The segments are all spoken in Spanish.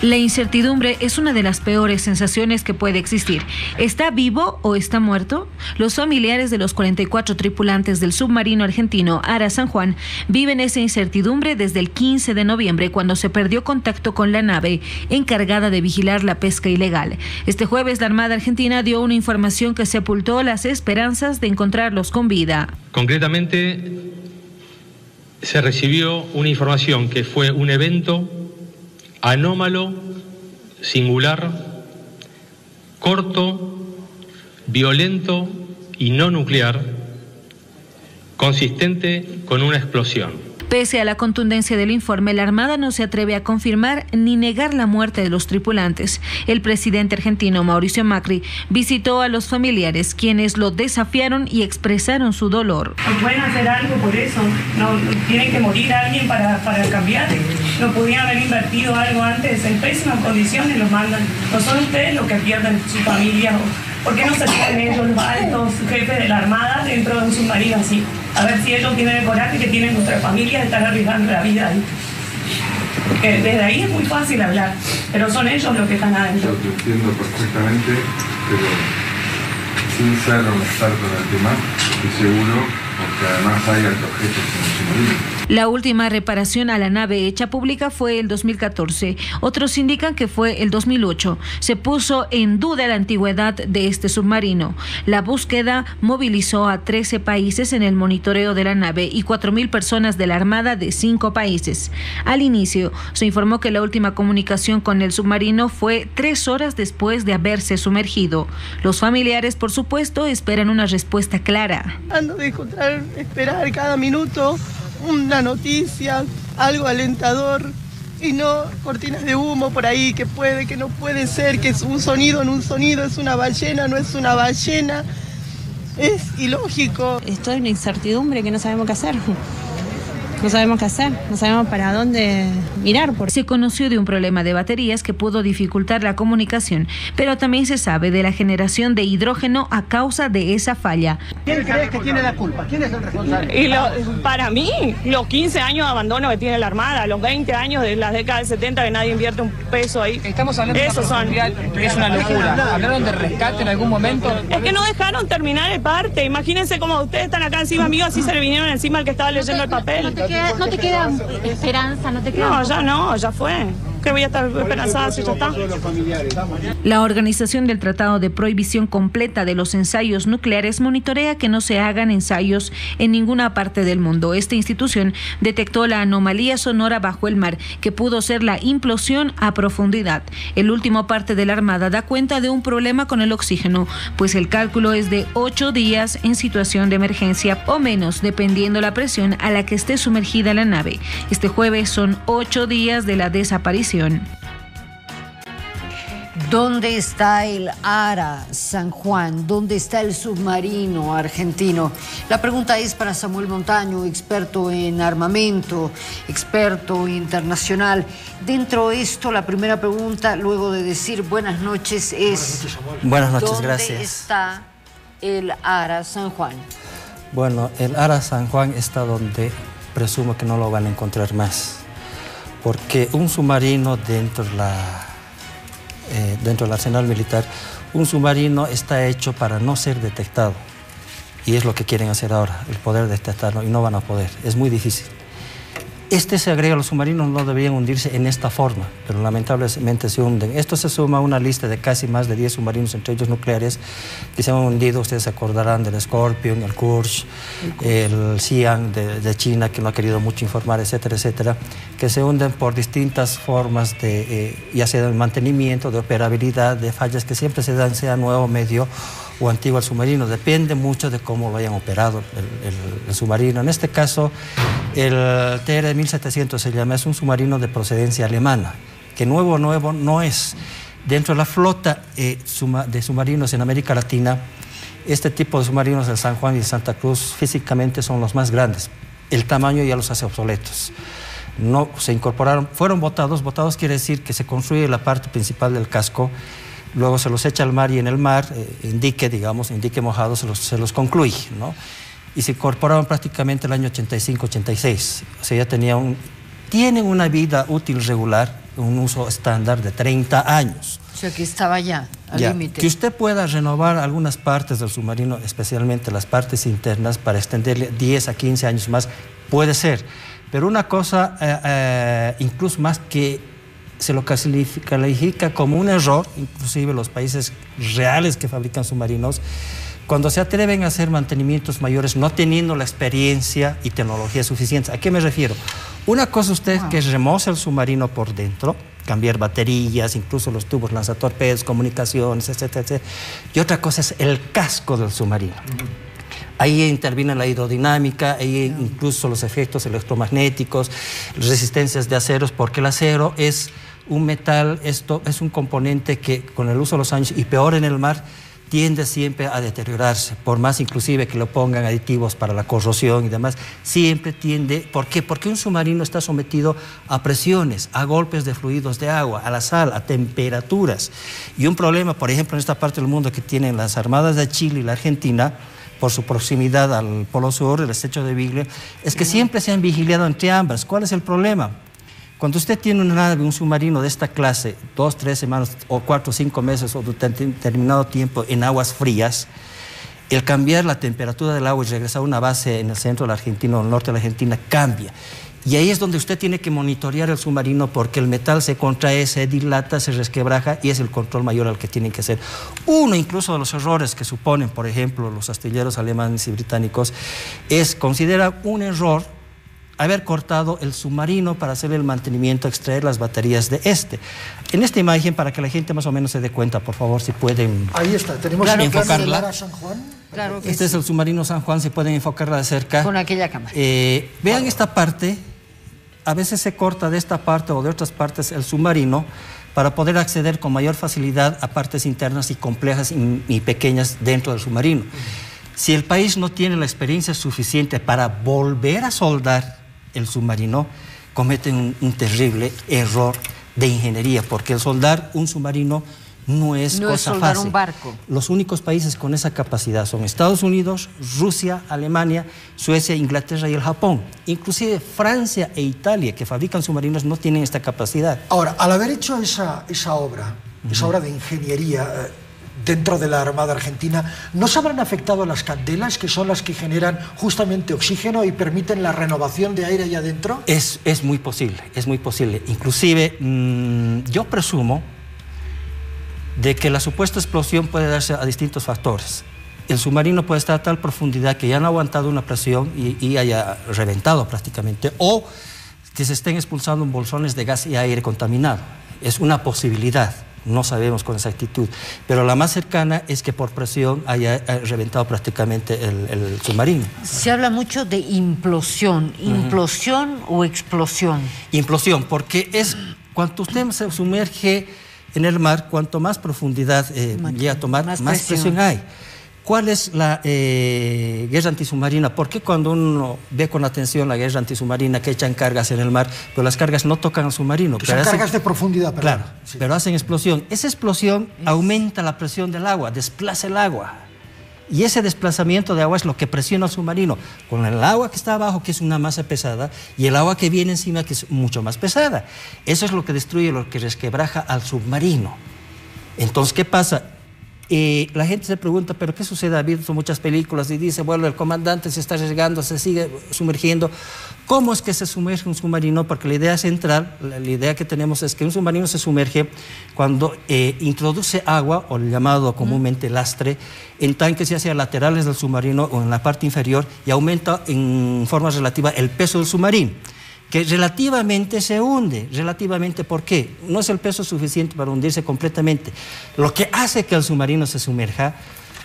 La incertidumbre es una de las peores sensaciones que puede existir. ¿Está vivo o está muerto? Los familiares de los 44 tripulantes del submarino argentino Ara San Juan viven esa incertidumbre desde el 15 de noviembre, cuando se perdió contacto con la nave encargada de vigilar la pesca ilegal. Este jueves la Armada Argentina dio una información que sepultó las esperanzas de encontrarlos con vida. Concretamente, se recibió una información que fue un evento anómalo, singular, corto, violento y no nuclear, consistente con una explosión. Pese a la contundencia del informe, la Armada no se atreve a confirmar ni negar la muerte de los tripulantes. El presidente argentino Mauricio Macri visitó a los familiares, quienes lo desafiaron y expresaron su dolor. No pueden hacer algo por eso, no tiene que morir alguien para cambiar. No podían haber invertido algo antes, en pésimas condiciones los mandan. No son ustedes los que pierden su familia. ¿Por qué no se tienen ellos los altos jefes de la Armada dentro de un submarino así? A ver si ellos tienen el coraje que tienen nuestra familia de estar arriesgando la vida ahí. Desde ahí es muy fácil hablar, pero son ellos los que están adentro. Yo te entiendo perfectamente, pero sin ser un experto en el tema, estoy seguro, porque además hay altos jefes en el submarino. La última reparación a la nave hecha pública fue el 2014. Otros indican que fue el 2008. Se puso en duda la antigüedad de este submarino. La búsqueda movilizó a 13 países en el monitoreo de la nave y 4.000 personas de la Armada de 5 países. Al inicio, se informó que la última comunicación con el submarino fue 3 horas después de haberse sumergido. Los familiares, por supuesto, esperan una respuesta clara. Ando de encontrar, esperar cada minuto una noticia, algo alentador, y no cortinas de humo por ahí, que puede, que no puede ser, que es un sonido en un sonido, es una ballena, no es una ballena, es ilógico. Estoy en una incertidumbre que no sabemos qué hacer. No sabemos qué hacer, no sabemos para dónde mirar. Se conoció de un problema de baterías que pudo dificultar la comunicación, pero también se sabe de la generación de hidrógeno a causa de esa falla. ¿Quién crees que tiene la culpa? ¿Quién es el responsable? Para mí, los 15 años de abandono que tiene la Armada, los 20 años de las décadas del 70 que nadie invierte un peso ahí. Estamos hablando de una mundial, es una locura. ¿Hablaron de rescate en algún momento? Es que no dejaron terminar el parte. Imagínense como ustedes están acá encima mío, así se le vinieron encima al que estaba leyendo el papel. ¿No te queda esperanza? ¿No te queda? No, ya fue. Que voy a estar esperanzada si ya está. La Organización del Tratado de Prohibición Completa de los Ensayos Nucleares monitorea que no se hagan ensayos en ninguna parte del mundo. Esta institución detectó la anomalía sonora bajo el mar, que pudo ser la implosión a profundidad. El último parte de la Armada da cuenta de un problema con el oxígeno, pues el cálculo es de 8 días en situación de emergencia o menos, dependiendo la presión a la que esté sumergida la nave. Este jueves son 8 días de la desaparición. ¿Dónde está el Ara San Juan? ¿Dónde está el submarino argentino? La pregunta es para Samuel Montaño, experto en armamento, experto internacional. Dentro de esto, la primera pregunta, luego de decir buenas noches, es... Buenas noches, gracias. ¿Dónde está el Ara San Juan? Bueno, el Ara San Juan está donde presumo que no lo van a encontrar más. Porque un submarino dentro del arsenal militar, un submarino está hecho para no ser detectado. Y es lo que quieren hacer ahora, el poder detectarlo, y no van a poder, es muy difícil. Se agrega, los submarinos no deberían hundirse en esta forma, pero lamentablemente se hunden. Esto se suma a una lista de casi más de 10 submarinos, entre ellos nucleares, que se han hundido. Ustedes se acordarán del Scorpion, el Kursk, el Xi'an de China, que no ha querido mucho informar, etcétera, etcétera, que se hunden por distintas formas ya sea de mantenimiento, de operabilidad, de fallas que siempre se dan, sea nuevo, medio o antiguo al submarino. Depende mucho de cómo lo hayan operado el submarino. En este caso, el TR-1700 se llama, es un submarino de procedencia alemana, que nuevo no es. Dentro de la flota de submarinos en América Latina, este tipo de submarinos, el San Juan y el Santa Cruz, físicamente son los más grandes. El tamaño ya los hace obsoletos. No se incorporaron, fueron botados quiere decir que se construye la parte principal del casco, luego se los echa al mar y en el mar, en dique mojado, se los concluye, ¿no? Y se incorporaron prácticamente el año 85-86. O sea, ya tienen una vida útil regular, un uso estándar de 30 años. O sea, que estaba ya al límite. Que usted pueda renovar algunas partes del submarino, especialmente las partes internas, para extenderle 10 a 15 años más, puede ser. Pero una cosa, incluso más que se lo califica como un error, inclusive los países reales que fabrican submarinos, cuando se atreven a hacer mantenimientos mayores no teniendo la experiencia y tecnología suficiente. ¿A qué me refiero? Una cosa usted que remoce el submarino por dentro, cambiar baterías, incluso los tubos lanzatorpedos, comunicaciones, etcétera, etcétera. Y otra cosa es el casco del submarino. Ahí interviene la hidrodinámica, ahí incluso los efectos electromagnéticos, resistencias de aceros, porque el acero es un metal, esto es un componente que con el uso de los años, y peor en el mar, tiende siempre a deteriorarse, por más inclusive que le pongan aditivos para la corrosión y demás, siempre tiende. ¿Por qué? Porque un submarino está sometido a presiones, a golpes de fluidos de agua, a la sal, a temperaturas. Y un problema, por ejemplo, en esta parte del mundo que tienen las armadas de Chile y la Argentina, por su proximidad al Polo Sur, el estrecho de Beagle, es que siempre se han vigilado entre ambas. ¿Cuál es el problema? Cuando usted tiene una nave, un submarino de esta clase, 2, 3 semanas, o 4 o 5 meses, o determinado tiempo en aguas frías, el cambiar la temperatura del agua y regresar a una base en el centro de la Argentina o el norte de la Argentina cambia. Y ahí es donde usted tiene que monitorear el submarino, porque el metal se contrae, se dilata, se resquebraja, y es el control mayor al que tienen que hacer. Uno incluso de los errores que suponen, por ejemplo, los astilleros alemanes y británicos, es considerar un error haber cortado el submarino para hacer el mantenimiento, extraer las baterías de este. En esta imagen, para que la gente más o menos se dé cuenta, por favor, si pueden... Ahí está, tenemos claro, enfocarla. ¿El San Juan? Claro que este es el submarino San Juan, si pueden enfocarla de cerca. Con aquella cámara. Vean esta parte, a veces se corta de esta parte o de otras partes el submarino para poder acceder con mayor facilidad a partes internas y complejas y pequeñas dentro del submarino. Si el país no tiene la experiencia suficiente para volver a soldar el submarino, cometen un terrible error de ingeniería, porque el soldar un submarino no es cosa fácil. Un barco. Los únicos países con esa capacidad son Estados Unidos, Rusia, Alemania, Suecia, Inglaterra y el Japón. Inclusive Francia e Italia, que fabrican submarinos, no tienen esta capacidad. Ahora, al haber hecho esa obra de ingeniería dentro de la Armada Argentina, ¿no se habrán afectado las candelas, que son las que generan justamente oxígeno y permiten la renovación de aire allá adentro? Es muy posible, es muy posible. Inclusive, yo presumo de que la supuesta explosión puede darse a distintos factores. El submarino puede estar a tal profundidad que ya no ha aguantado una presión y haya reventado prácticamente, o que se estén expulsando bolsones de gas y aire contaminado. Es una posibilidad. No sabemos con exactitud, pero la más cercana es que por presión haya reventado prácticamente el submarino. Se habla mucho de implosión. ¿Implosión o explosión? Implosión, porque es cuando usted se sumerge en el mar, cuanto más profundidad llega a tomar, más presión hay. ¿Cuál es la guerra antisubmarina? ¿Por qué cuando uno ve con atención la guerra antisubmarina que echan cargas en el mar, pero las cargas no tocan al submarino? Son cargas de profundidad, perdón. Claro, sí. Pero hacen explosión. Esa explosión aumenta la presión del agua, desplaza el agua. Y ese desplazamiento de agua es lo que presiona al submarino, con el agua que está abajo, que es una masa pesada, y el agua que viene encima, que es mucho más pesada. Eso es lo que destruye, lo que resquebraja al submarino. Entonces, ¿qué pasa? La gente se pregunta, ¿pero qué sucede? Ha visto muchas películas y dice, bueno, el comandante se está arriesgando, se sigue sumergiendo. ¿Cómo es que se sumerge un submarino? Porque la idea central, la idea que tenemos es que un submarino se sumerge cuando introduce agua, o el llamado comúnmente lastre, en tanques ya sea laterales del submarino o en la parte inferior, y aumenta en forma relativa el peso del submarino, que relativamente se hunde. Relativamente, ¿por qué? No es el peso suficiente para hundirse completamente. Lo que hace que el submarino se sumerja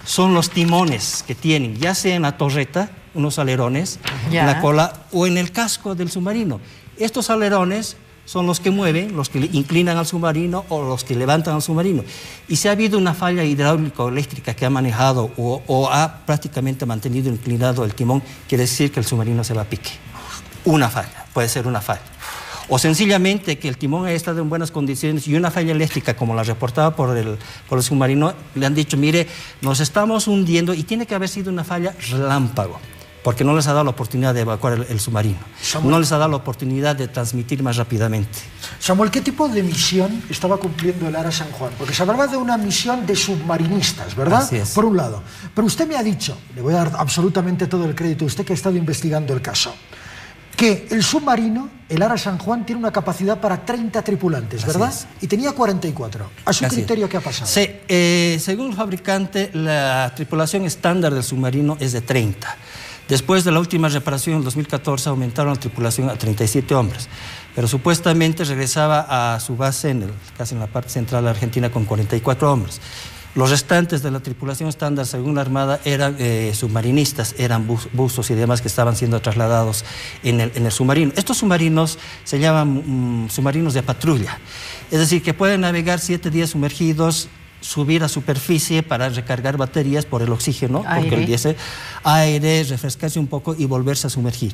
son los timones que tienen, ya sea en la torreta, unos alerones, en la cola o en el casco del submarino. Estos alerones son los que mueven, los que inclinan al submarino o los que levantan al submarino. Y si ha habido una falla hidráulica o eléctrica que ha manejado o ha prácticamente mantenido inclinado el timón, quiere decir que el submarino se va a pique. Una falla, puede ser una falla. O sencillamente que el timón haya estado en buenas condiciones y una falla eléctrica, como la reportada por el submarino, le han dicho, mire, nos estamos hundiendo, y tiene que haber sido una falla relámpago. porque no les ha dado la oportunidad de evacuar el submarino. Samuel, no les ha dado la oportunidad de transmitir más rápidamente. Samuel, ¿qué tipo de misión estaba cumpliendo el ARA San Juan? Porque se hablaba de una misión de submarinistas, ¿verdad? Así es. Por un lado. Pero usted me ha dicho, le voy a dar absolutamente todo el crédito, usted que ha estado investigando el caso, que el submarino, el ARA San Juan, tiene una capacidad para 30 tripulantes, ¿verdad? Así es. Y tenía 44. ¿A su criterio qué ha pasado? Sí, según el fabricante, la tripulación estándar del submarino es de 30. Después de la última reparación en 2014 aumentaron la tripulación a 37 hombres, pero supuestamente regresaba a su base casi en la parte central de Argentina con 44 hombres. Los restantes de la tripulación estándar, según la Armada, eran submarinistas, eran buzos y demás que estaban siendo trasladados en el submarino. Estos submarinos se llaman submarinos de patrulla, es decir, que pueden navegar 7 días sumergidos, subir a superficie para recargar baterías por el oxígeno, porque el diésel, aire, refrescarse un poco y volverse a sumergir.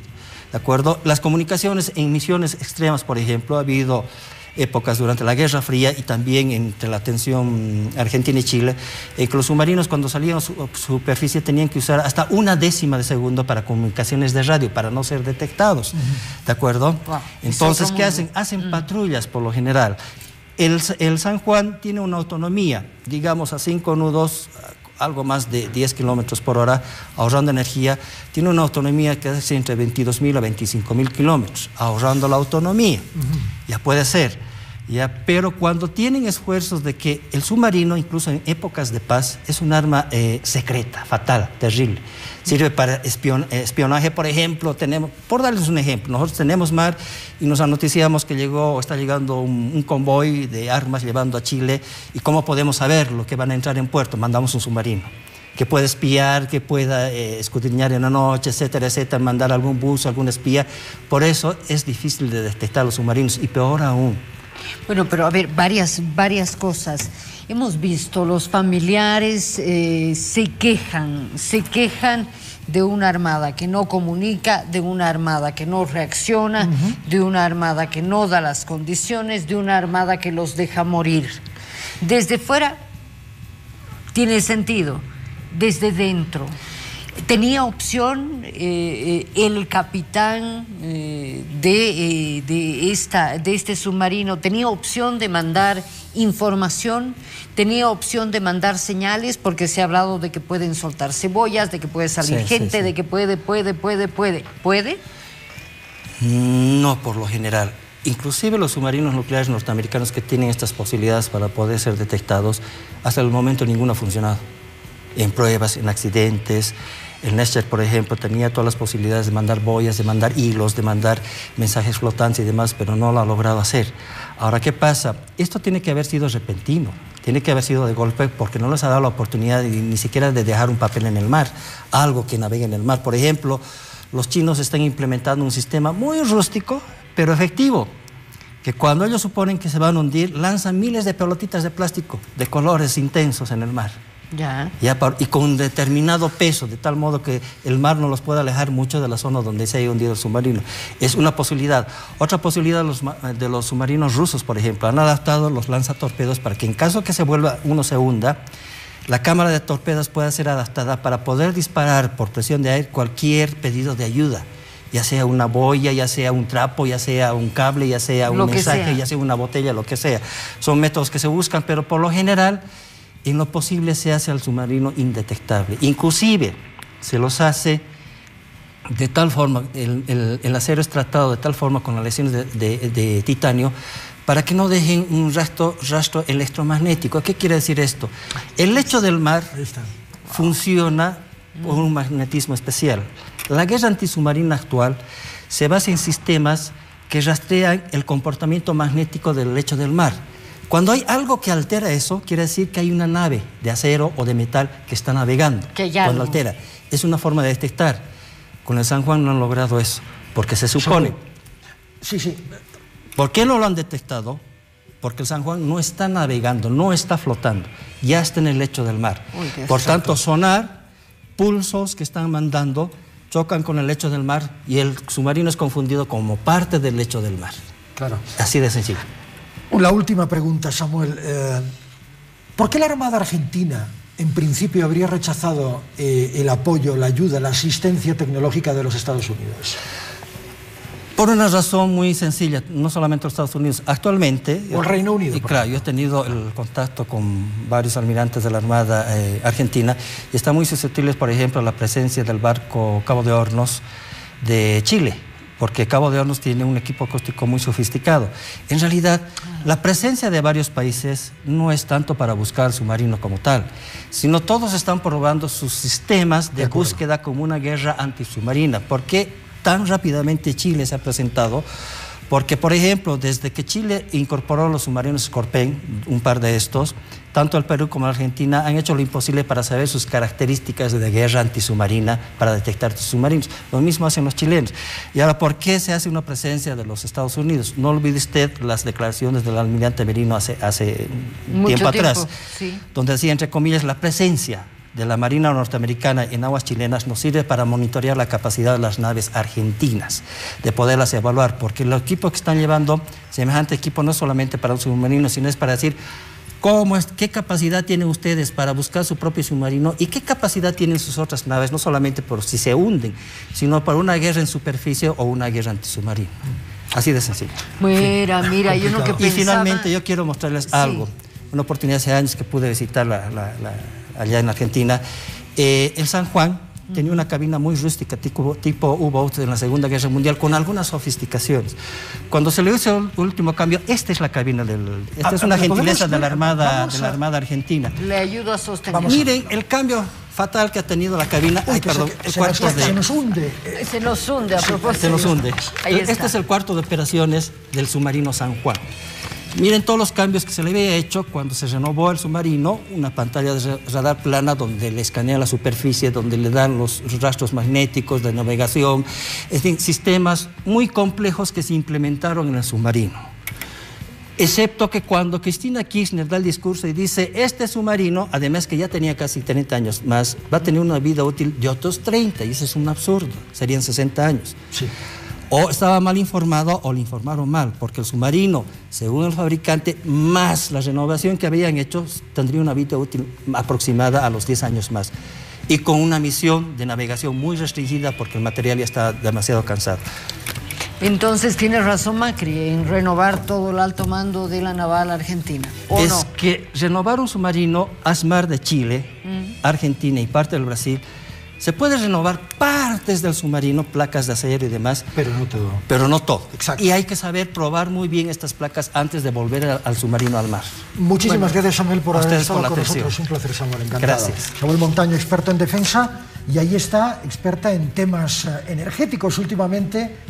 ¿De acuerdo? Las comunicaciones en misiones extremas, por ejemplo, ha habido épocas durante la Guerra Fría y también entre la tensión Argentina y Chile, que los submarinos cuando salían a superficie tenían que usar hasta 1/10 de segundo para comunicaciones de radio, para no ser detectados. ¿De acuerdo? Wow. Entonces, ¿qué hacen? Hacen patrullas por lo general. El San Juan tiene una autonomía, digamos a 5 nudos, algo más de 10 kilómetros por hora, ahorrando energía. Tiene una autonomía que es entre 22.000 a 25.000 kilómetros, ahorrando la autonomía. Ya puede ser. ¿Ya? Pero cuando tienen esfuerzos de que el submarino, incluso en épocas de paz, es un arma secreta, fatal, terrible. Sirve para espionaje, por ejemplo. Por darles un ejemplo, nosotros tenemos mar y nos anoticiamos que está llegando un convoy de armas llevando a Chile. ¿Y cómo podemos saber lo que van a entrar en puerto? Mandamos un submarino que pueda espiar, que pueda escudriñar en la noche, etcétera, etcétera, mandar algún buzo, algún espía. Por eso es difícil de detectar los submarinos y peor aún. Bueno, pero a ver, varias cosas. Hemos visto, los familiares se quejan de una armada que no comunica, de una armada que no reacciona, de una armada que no da las condiciones, de una armada que los deja morir. Desde fuera tiene sentido, desde dentro. ¿Tenía opción el capitán de este submarino? ¿Tenía opción de mandar información? ¿Tenía opción de mandar señales? Porque se ha hablado de que pueden soltar cebollas, de que puede salir gente, de que puede. ¿Puede? No, por lo general. Inclusive los submarinos nucleares norteamericanos que tienen estas posibilidades para poder ser detectados, hasta el momento ninguno ha funcionado. En pruebas, en accidentes. El Nestor, por ejemplo, tenía todas las posibilidades de mandar boyas, de mandar hilos, de mandar mensajes flotantes y demás, pero no lo ha logrado hacer. Ahora, ¿qué pasa? Esto tiene que haber sido repentino, tiene que haber sido de golpe, porque no les ha dado la oportunidad ni siquiera de dejar un papel en el mar, algo que navegue en el mar. Por ejemplo, los chinos están implementando un sistema muy rústico, pero efectivo, que cuando ellos suponen que se van a hundir, lanzan miles de pelotitas de plástico de colores intensos en el mar. Y con un determinado peso, de tal modo que el mar no los pueda alejar mucho de la zona donde se haya hundido el submarino. Es una posibilidad. Otra posibilidad de los submarinos rusos, por ejemplo, han adaptado los lanzatorpedos para que en caso que uno se hunda, la cámara de torpedos pueda ser adaptada para poder disparar por presión de aire cualquier pedido de ayuda, ya sea una boya, ya sea un trapo, ya sea un cable, ya sea un mensaje, ya sea una botella, lo que sea. Son métodos que se buscan, pero por lo general en lo posible se hace al submarino indetectable. Inclusive se los hace de tal forma, el acero es tratado de tal forma con las lesiones de titanio para que no dejen un rastro electromagnético. ¿Qué quiere decir esto? El lecho del mar funciona por un magnetismo especial. La guerra antisubmarina actual se basa en sistemas que rastrean el comportamiento magnético del lecho del mar. Cuando hay algo que altera eso, quiere decir que hay una nave de acero o de metal que está navegando. Cuando altera. Es una forma de detectar. Con el San Juan no han logrado eso, porque se supone... ¿Por qué no lo han detectado? Porque el San Juan no está navegando, no está flotando, ya está en el lecho del mar. Por tanto, sonar, pulsos que están mandando, chocan con el lecho del mar y el submarino es confundido como parte del lecho del mar. Claro. Así de sencillo. La última pregunta, Samuel. ¿Por qué la Armada Argentina en principio habría rechazado el apoyo, la ayuda, la asistencia tecnológica de los Estados Unidos? Por una razón muy sencilla, no solamente los Estados Unidos, actualmente... O el Reino Unido. Y claro, yo he tenido el contacto con varios almirantes de la Armada Argentina y están muy susceptibles, por ejemplo, a la presencia del barco Cabo de Hornos de Chile, porque Cabo de Hornos tiene un equipo acústico muy sofisticado. En realidad, la presencia de varios países no es tanto para buscar el submarino como tal, sino todos están probando sus sistemas de búsqueda como una guerra antisubmarina. ¿Por qué tan rápidamente Chile se ha presentado? Porque, por ejemplo, desde que Chile incorporó los submarinos Scorpion, un par de estos, tanto el Perú como la Argentina han hecho lo imposible para saber sus características de guerra antisubmarina, para detectar sus submarinos. Lo mismo hacen los chilenos. Y ahora, ¿por qué se hace una presencia de los Estados Unidos? No olvide usted las declaraciones del almirante Merino hace tiempo atrás, sí, donde decía, entre comillas, la presencia de la Marina norteamericana en aguas chilenas nos sirve para monitorear la capacidad de las naves argentinas, de poderlas evaluar, porque el equipo que están llevando, semejante equipo, no es solamente para un submarino, sino es para decir qué capacidad tienen ustedes para buscar su propio submarino y qué capacidad tienen sus otras naves, no solamente por si se hunden, sino para una guerra en superficie o una guerra antisubmarina. Así de sencillo. Mira, yo no que pensaba... Y finalmente yo quiero mostrarles algo. Una oportunidad hace años que pude visitar allá en Argentina. El San Juan tenía una cabina muy rústica, tipo U-Boat en la Segunda Guerra Mundial, con algunas sofisticaciones. Cuando se le hizo el último cambio, esta es la cabina esta es una gentileza de la Armada Argentina. Le ayudo a sostener. Miren el cambio fatal que ha tenido la cabina. Se nos hunde. Se nos hunde, a propósito. Se nos hunde. Este es el cuarto de operaciones del submarino San Juan. Miren todos los cambios que se le había hecho cuando se renovó el submarino, una pantalla de radar plana donde le escanea la superficie, donde le dan los rastros magnéticos de navegación, es decir, sistemas muy complejos que se implementaron en el submarino. Excepto que cuando Cristina Kirchner da el discurso y dice, este submarino, además que ya tenía casi 30 años más, va a tener una vida útil de otros 30, y eso es un absurdo, serían 60 años. Sí. O estaba mal informado o le informaron mal, porque el submarino, según el fabricante, más la renovación que habían hecho, tendría una vida útil aproximada a los 10 años más. Y con una misión de navegación muy restringida porque el material ya está demasiado cansado. Entonces tiene razón Macri en renovar todo el alto mando de la naval argentina, ¿o no? Es que renovar un submarino, ASMAR de Chile, Argentina y parte del Brasil, se puede renovar partes del submarino, placas de acero y demás. Pero no todo. Pero no todo. Exacto. Y hay que saber probar muy bien estas placas antes de volver al submarino al mar. Muchísimas gracias, Samuel, por haber estado con atención. nosotros. Un placer, Samuel. Encantado. Gracias. Samuel Montaño, experto en defensa, y ahí está, experta en temas energéticos últimamente.